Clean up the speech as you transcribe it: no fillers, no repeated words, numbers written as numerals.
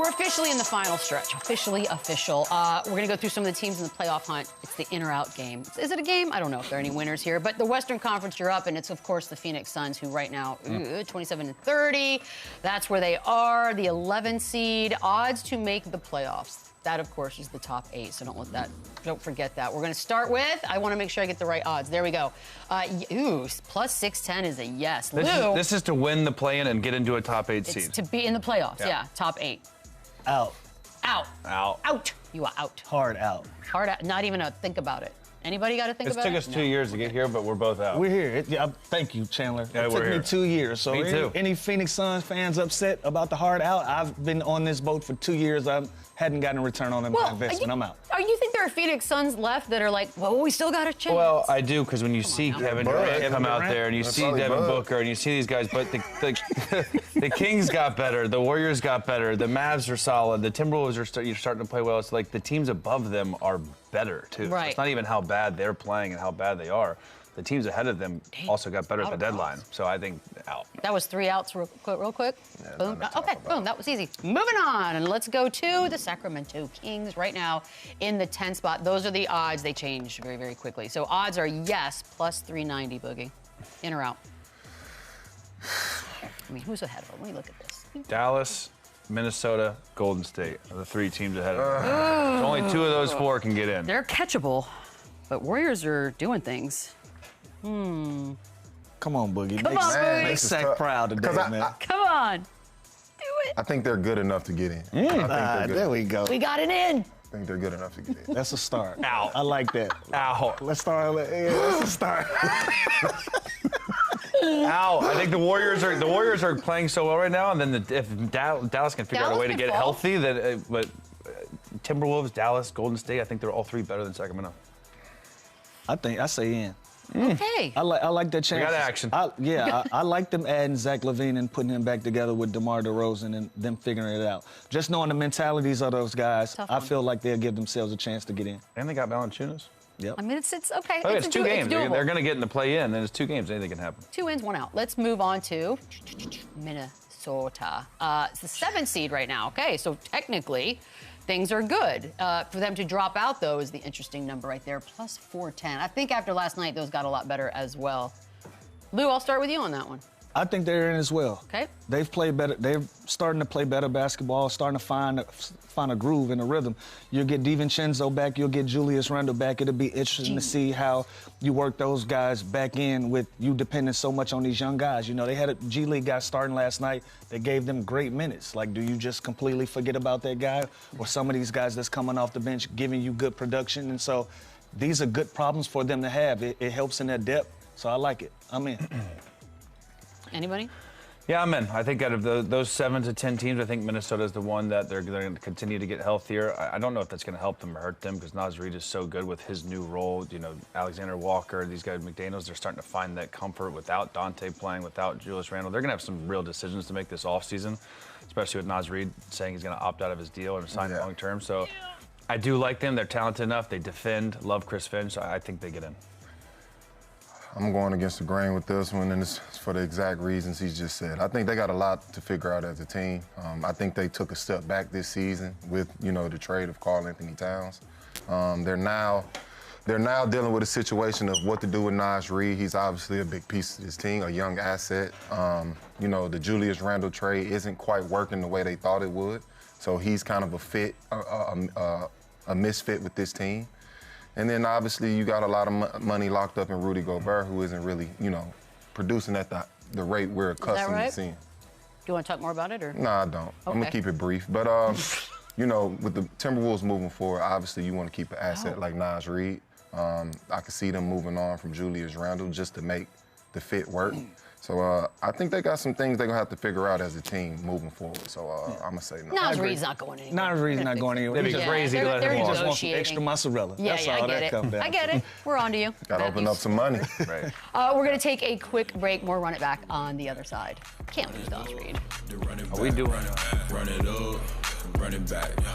We're officially in the final stretch. Officially official. We're going to go through some of the teams in the playoff hunt. It's the in or out game. Is it a game? I don't know if there are any winners here. But the Western Conference, you're up, and it's, of course, the Phoenix Suns, who right now, 27-30. That's where they are, the 11 seed. Odds to make the playoffs. That, of course, is the top 8, so don't forget that. We're going to start with, I want to make sure I get the right odds. There we go. Plus 610 is a yes. This is to win the play-in and get into a top 8 seed. It's to be in the playoffs, yeah. Top 8. Out. Out. Out. Out. You are out. Hard out. Hard out. Not even a think about it. Anybody got to think about it? It took us 2 years to get here, but we're both out. We're here. Thank you, Chandler. Yeah, it took me 2 years. So me too. Any Phoenix Suns fans upset about the hard out? I've been on this boat for 2 years. I hadn't gotten a return on my investment. I'm out. You think there are Phoenix Suns left that are like, well, we still got a chance? Well, I do, because when you see Kevin Durant come out there and you see Devin Booker and you see these guys, but the Kings got better, the Warriors got better, the Mavs are solid, the Timberwolves are starting to play well. It's like the teams above them are better, too. Right. It's not even how bad they're playing and how bad they are. The teams ahead of them also got better at the deadline. So I think out. That was 3 outs real quick. Yeah, Boom. Okay, boom. That was easy. Moving on. And let's go to the Sacramento Kings right now in the 10 spot. Those are the odds. They change very, very quickly. So odds are yes, plus 390, Boogie. In or out? I mean, who's ahead of them? Let me look at this. Dallas, Minnesota, Golden State are the 3 teams ahead of them. Only 2 of those 4 can get in. They're catchable, but Warriors are doing things. Come on, Boogie. Come on, Boogie. Make Sac proud today, man. Come on. Do it. I think they're good enough to get in. I think they're good. There we go. We got it in. I think they're good enough to get in. That's a start. Ow. I like that. Ow. Let's start. That's a start. Ow. I think the Warriors are playing so well right now, and then if Dallas can figure out a way to get healthy, but Timberwolves, Dallas, Golden State, I think they're all 3 better than Sacramento. I say in. Okay. I like that chance. We got action. I like them adding Zach LaVine and putting him back together with DeMar DeRozan and them figuring it out. Just knowing the mentalities of those guys, I feel like they'll give themselves a chance to get in. And they got Valanciunas. Yep. I mean, it's okay. It's 2 games. It's They're going to get in the play-in, and it's 2 games. Anything can happen. 2 wins, 1 out. Let's move on to Minnesota. It's the 7th seed right now. Okay, so technically, things are good. For them to drop out, though, is the interesting number right there, plus 410. I think after last night, those got a lot better as well. Lou, I'll start with you on that one. I think they're in as well. Okay. They've played better. They're starting to play better basketball, starting to find a groove and a rhythm. You'll get DiVincenzo back. You'll get Julius Randle back. It'll be interesting to see how you work those guys back in with you depending so much on these young guys. You know, they had a G League guy starting last night. They gave them great minutes. Like, do you just completely forget about that guy? Or some of these guys that's coming off the bench giving you good production? And so these are good problems for them to have. It helps in their depth. So I like it. I'm in. Anybody? Yeah, I'm in. I think out of those 7 to 10 teams, I think Minnesota is the one that they're going to continue to get healthier. I don't know if that's going to help them or hurt them because Naz Reid is so good with his new role. You know, Alexander Walker, these guys, McDaniels, they're starting to find that comfort without Dante playing, without Julius Randle. They're going to have some real decisions to make this offseason, especially with Naz Reid saying he's going to opt out of his deal and sign long term. So I do like them. They're talented enough. They defend. Love Chris Finch. So I think they get in. I'm going against the grain with this one, and it's for the exact reasons he just said. I think they got a lot to figure out as a team. I think they took a step back this season with, the trade of Karl Anthony Towns. They're now dealing with a situation of what to do with Naz Reid. He's obviously a big piece of this team, a young asset. The Julius Randle trade isn't quite working the way they thought it would. So he's kind of a misfit with this team. And then obviously you got a lot of money locked up in Rudy Gobert, who isn't really, producing at the rate we're accustomed to seeing. Do you want to talk more about it, or? No, I don't. Okay. I'm gonna keep it brief. But with the Timberwolves moving forward, obviously you want to keep an asset like Naz Reid. I could see them moving on from Julius Randle just to make the fit work. So I think they got some things they're going to have to figure out as a team moving forward. So I'm going to say no. Naz Reid's not going anywhere. Naz Reid's not going anywhere. They'd be crazy to let him He walk. just wants some extra mozzarella. Yeah, That's I all get that comes down I get it. We're on to you. Got to open up some money. Right. We're going to take a quick break. More Run It Back on the other side. Can't lose Naz Reid. Are we doing Run it up, run it back.